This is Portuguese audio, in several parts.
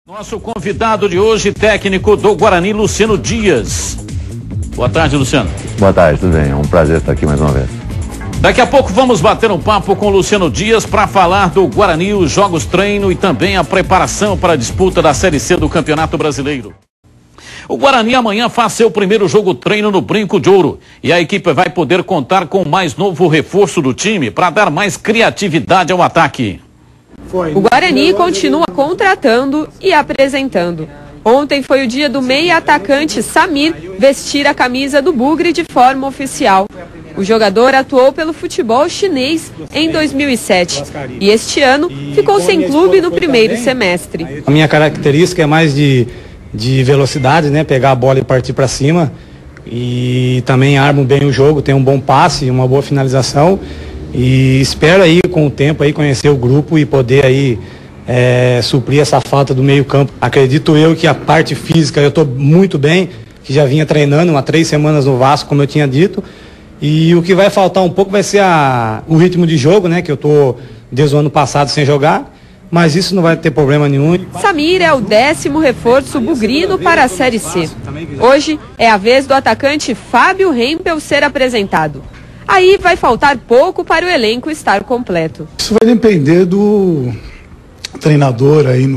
Nosso convidado de hoje, técnico do Guarani, Luciano Dias. Boa tarde, Luciano. Boa tarde, tudo bem? É um prazer estar aqui mais uma vez. Daqui a pouco vamos bater um papo com o Luciano Dias para falar do Guarani, os jogos treino e também a preparação para a disputa da Série C do Campeonato Brasileiro. O Guarani amanhã faz seu primeiro jogo treino no Brinco de Ouro e a equipe vai poder contar com o mais novo reforço do time para dar mais criatividade ao ataque. O Guarani continua contratando e apresentando. Ontem foi o dia do meia atacante Samir vestir a camisa do Bugre de forma oficial. O jogador atuou pelo futebol chinês em 2007 e este ano ficou sem clube no primeiro semestre. A minha característica é mais de velocidade, né? Pegar a bola e partir para cima. E também armo bem o jogo, tenho um bom passe, uma boa finalização. E espero aí com o tempo aí conhecer o grupo e poder aí suprir essa falta do meio campo. Acredito eu que a parte física eu estou muito bem, que já vinha treinando há 3 semanas no Vasco, como eu tinha dito. E o que vai faltar um pouco vai ser o ritmo de jogo, né? Que eu estou desde o ano passado sem jogar, mas isso não vai ter problema nenhum. Samir é o 10º reforço bugrino para a Série C. Hoje é a vez do atacante Fábio Rempel ser apresentado. Aí vai faltar pouco para o elenco estar completo. Isso vai depender do treinador aí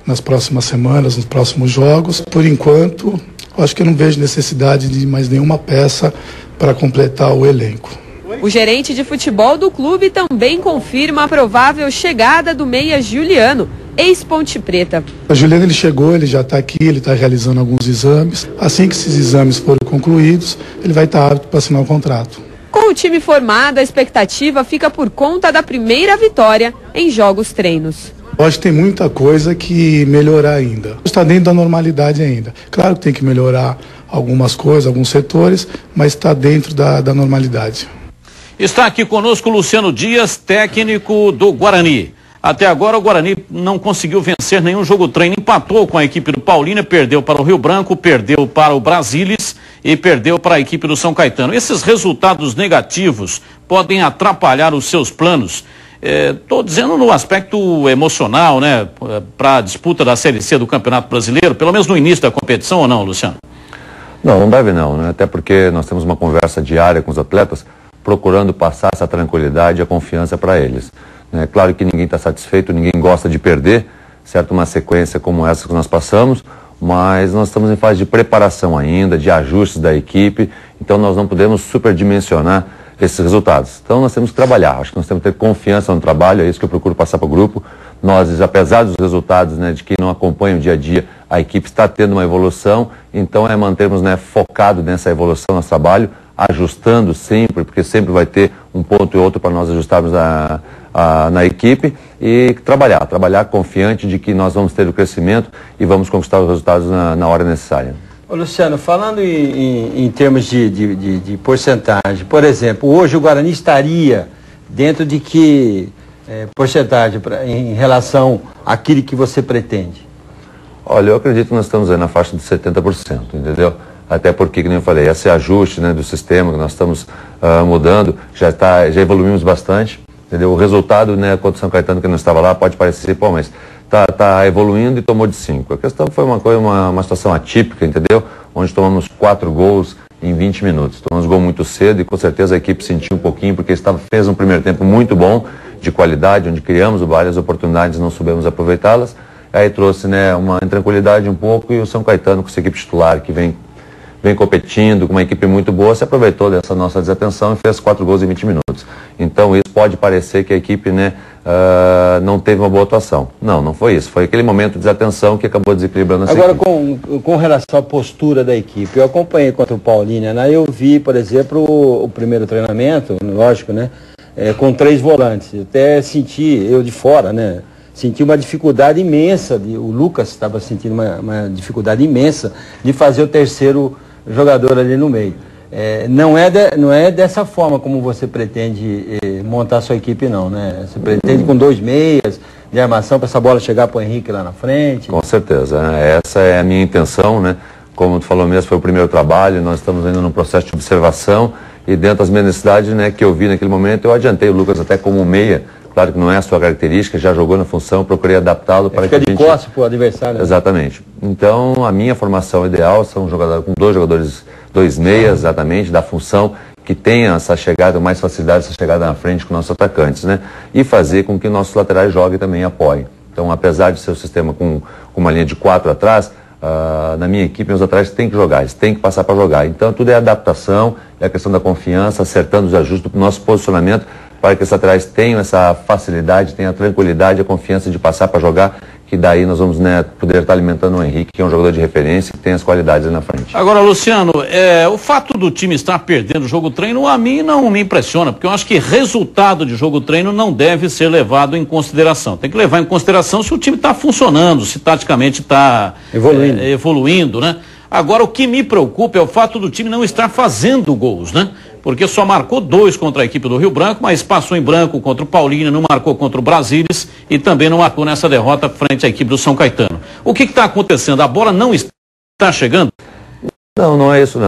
nas próximas semanas, nos próximos jogos. Por enquanto, acho que eu não vejo necessidade de mais nenhuma peça para completar o elenco. O gerente de futebol do clube também confirma a provável chegada do meia Juliano, ex-Ponte Preta. O Juliano ele chegou, ele já está aqui, ele está realizando alguns exames. Assim que esses exames forem concluídos, ele vai estar apto para assinar o contrato. Com o time formado, a expectativa fica por conta da primeira vitória em jogos treinos. Acho que tem muita coisa que melhorar ainda. Está dentro da normalidade ainda. Claro que tem que melhorar algumas coisas, alguns setores, mas está dentro da normalidade. Está aqui conosco o Luciano Dias, técnico do Guarani. Até agora o Guarani não conseguiu vencer nenhum jogo treino, empatou com a equipe do Paulínia, perdeu para o Rio Branco, perdeu para o Brasilis e perdeu para a equipe do São Caetano. Esses resultados negativos podem atrapalhar os seus planos. Estou dizendo no aspecto emocional, né, para a disputa da Série C do Campeonato Brasileiro, pelo menos no início da competição, ou não, Luciano? Não deve não, né? Até porque nós temos uma conversa diária com os atletas, procurando passar essa tranquilidade e a confiança para eles. É claro que ninguém está satisfeito, ninguém gosta de perder, certo? Uma sequência como essa que nós passamos, mas nós estamos em fase de preparação ainda, de ajustes da equipe, então nós não podemos superdimensionar esses resultados. Então nós temos que trabalhar, acho que nós temos que ter confiança no trabalho, é isso que eu procuro passar para o grupo. Nós, apesar dos resultados, né, de quem não acompanha o dia a dia, a equipe está tendo uma evolução, então é mantermos, né, focado nessa evolução do nosso trabalho, ajustando sempre, porque sempre vai ter um ponto e outro para nós ajustarmos na equipe e trabalhar confiante de que nós vamos ter o crescimento e vamos conquistar os resultados na hora necessária. Ô Luciano, falando em termos de porcentagem, por exemplo, hoje o Guarani estaria dentro de que porcentagem em relação àquilo que você pretende? Olha, eu acredito que nós estamos aí na faixa de 70%, entendeu? Até porque, como eu falei, esse ajuste, né, do sistema que nós estamos mudando, já evoluímos bastante, entendeu? O resultado, né, contra o São Caetano, que não estava lá, pode parecer, pô, mas tá evoluindo e tomou de 5. A questão foi uma situação atípica, entendeu? Onde tomamos 4 gols em 20 minutos. Tomamos gol muito cedo e com certeza a equipe sentiu um pouquinho, porque fez um primeiro tempo muito bom, de qualidade, onde criamos várias oportunidades, não soubemos aproveitá-las. Aí trouxe, né, uma intranquilidade um pouco e o São Caetano, com sua equipe titular, que vem competindo, com uma equipe muito boa, se aproveitou dessa nossa desatenção e fez 4 gols em 20 minutos. Então isso pode parecer que a equipe, né, não teve uma boa atuação. Não foi isso. Foi aquele momento de desatenção que acabou desequilibrando essa Agora, equipe. com relação à postura da equipe, eu acompanhei contra o Paulínia, né? Eu vi, por exemplo, o primeiro treinamento, lógico, né, com 3 volantes. Eu até senti, eu de fora, né, senti uma dificuldade imensa, o Lucas estava sentindo uma dificuldade imensa de fazer o terceiro jogador ali no meio. Não é dessa forma como você pretende montar a sua equipe, não, né? Você pretende com 2 meias de armação para essa bola chegar para o Henrique lá na frente? Com certeza, essa é a minha intenção, né? como tu falou mesmo, foi o primeiro trabalho, nós estamos ainda num processo de observação e dentro das minhas necessidades, né, que eu vi naquele momento, eu adiantei o Lucas até como meia, claro que não é a sua característica, já jogou na função, procurei adaptá-lo para que a gente... Fica de costas para o adversário. Né? Exatamente. Então, a minha formação ideal são com dois jogadores, dois meias, exatamente, da função, que tenha essa chegada, mais facilidade, essa chegada na frente com nossos atacantes, né? E fazer com que nossos laterais joguem e também apoiem. Então, apesar de ser um sistema com uma linha de 4 atrás, na minha equipe, meus atrás têm que jogar, eles têm que passar para jogar. Então, tudo é adaptação, é a questão da confiança, acertando os ajustes do nosso posicionamento, para que os laterais tenham essa facilidade, tenham a tranquilidade, a confiança de passar para jogar, que daí nós vamos, né, poder estar alimentando o Henrique, que é um jogador de referência, que tem as qualidades aí na frente. Agora, Luciano, o fato do time estar perdendo o jogo-treino, a mim não me impressiona, porque eu acho que resultado de jogo-treino não deve ser levado em consideração. Tem que levar em consideração se o time está funcionando, se taticamente está evoluindo, né? Agora, o que me preocupa é o fato do time não estar fazendo gols, né? Porque só marcou 2 contra a equipe do Rio Branco, mas passou em branco contra o Paulínia, não marcou contra o Brasília e também não marcou nessa derrota frente à equipe do São Caetano. O que está acontecendo? A bola não está chegando? Não é isso não.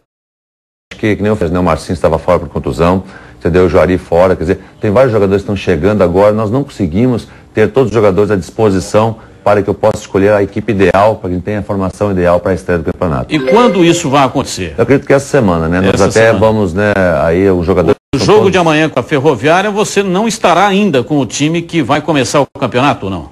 Acho que nem eu fiz, né? O Marcinho estava fora por contusão, entendeu? O Juari fora, quer dizer, tem vários jogadores que estão chegando agora, nós não conseguimos ter todos os jogadores à disposição para que eu possa escolher a equipe ideal, para que ele tenha a formação ideal para a estreia do campeonato. E quando isso vai acontecer? Eu acredito que essa semana, né? Nós até vamos, né, aí o jogador... O jogo de amanhã com a Ferroviária, você não estará ainda com o time que vai começar o campeonato ou não?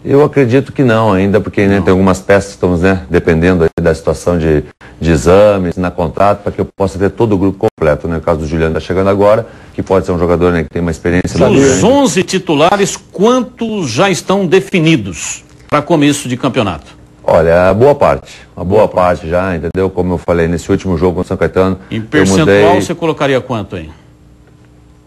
Eu acredito que não ainda, porque né, tem algumas peças que estamos, né, dependendo aí da situação de exames, na contrato, para que eu possa ter todo o grupo completo. Né? O caso do Juliano está chegando agora, que pode ser um jogador, né, que tem uma experiência... Dos 11 titulares, quantos já estão definidos para começo de campeonato? Olha, a boa parte já, entendeu? Como eu falei, nesse último jogo com o São Caetano... Em percentual, você colocaria quanto aí?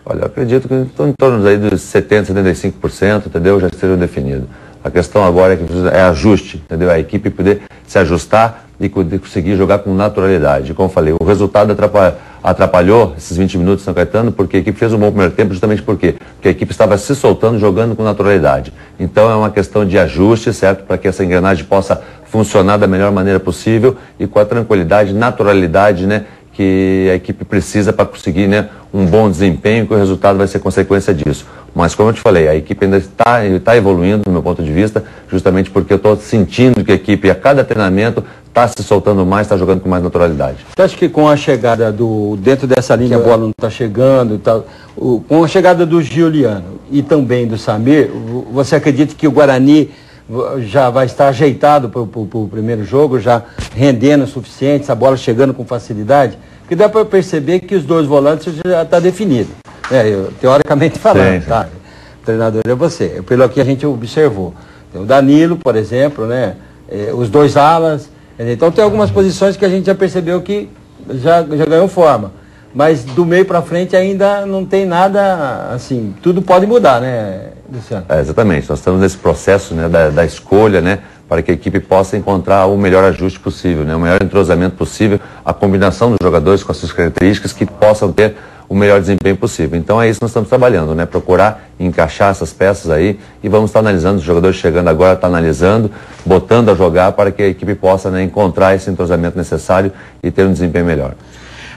Olha, eu acredito que estão em torno aí dos 70%, 75%, entendeu? Já estejam definidos. A questão agora é ajuste, entendeu? A equipe poder se ajustar e conseguir jogar com naturalidade. Como eu falei, o resultado atrapalhou esses 20 minutos de São Caetano, porque a equipe fez um bom primeiro tempo, justamente por quê? Porque a equipe estava se soltando, jogando com naturalidade. Então é uma questão de ajuste, certo? Para que essa engrenagem possa funcionar da melhor maneira possível e com a tranquilidade, naturalidade, né? Que a equipe precisa para conseguir, né, um bom desempenho, que o resultado vai ser consequência disso. Mas como eu te falei, a equipe ainda está evoluindo, do meu ponto de vista, justamente porque eu estou sentindo que a equipe, a cada treinamento, está se soltando mais, está jogando com mais naturalidade. Você acha que com a chegada dentro dessa linha, a bola não está chegando, com a chegada do Giuliano e também do Samir, você acredita que o Guarani já vai estar ajeitado para o primeiro jogo, já rendendo o suficiente, essa bola chegando com facilidade? Porque dá para perceber que os 2 volantes já está definido. Teoricamente falando, sim. Tá? O treinador é você, pelo que a gente observou. Tem o Danilo, por exemplo, né? Os 2 alas. Então tem algumas posições que a gente já percebeu que já ganhou forma. Mas do meio para frente ainda não tem nada, assim, tudo pode mudar, né, Luciano? Exatamente, nós estamos nesse processo, né, da escolha, né, para que a equipe possa encontrar o melhor ajuste possível, né, o melhor entrosamento possível, a combinação dos jogadores com as suas características que possam ter o melhor desempenho possível. Então é isso que nós estamos trabalhando, né, procurar encaixar essas peças aí e vamos estar analisando, os jogadores chegando agora, está analisando, botando a jogar para que a equipe possa, né, encontrar esse entrosamento necessário e ter um desempenho melhor.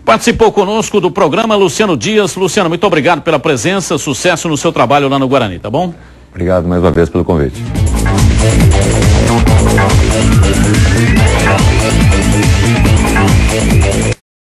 Participou conosco do programa Luciano Dias. Luciano, muito obrigado pela presença, sucesso no seu trabalho lá no Guarani, tá bom? Obrigado mais uma vez pelo convite.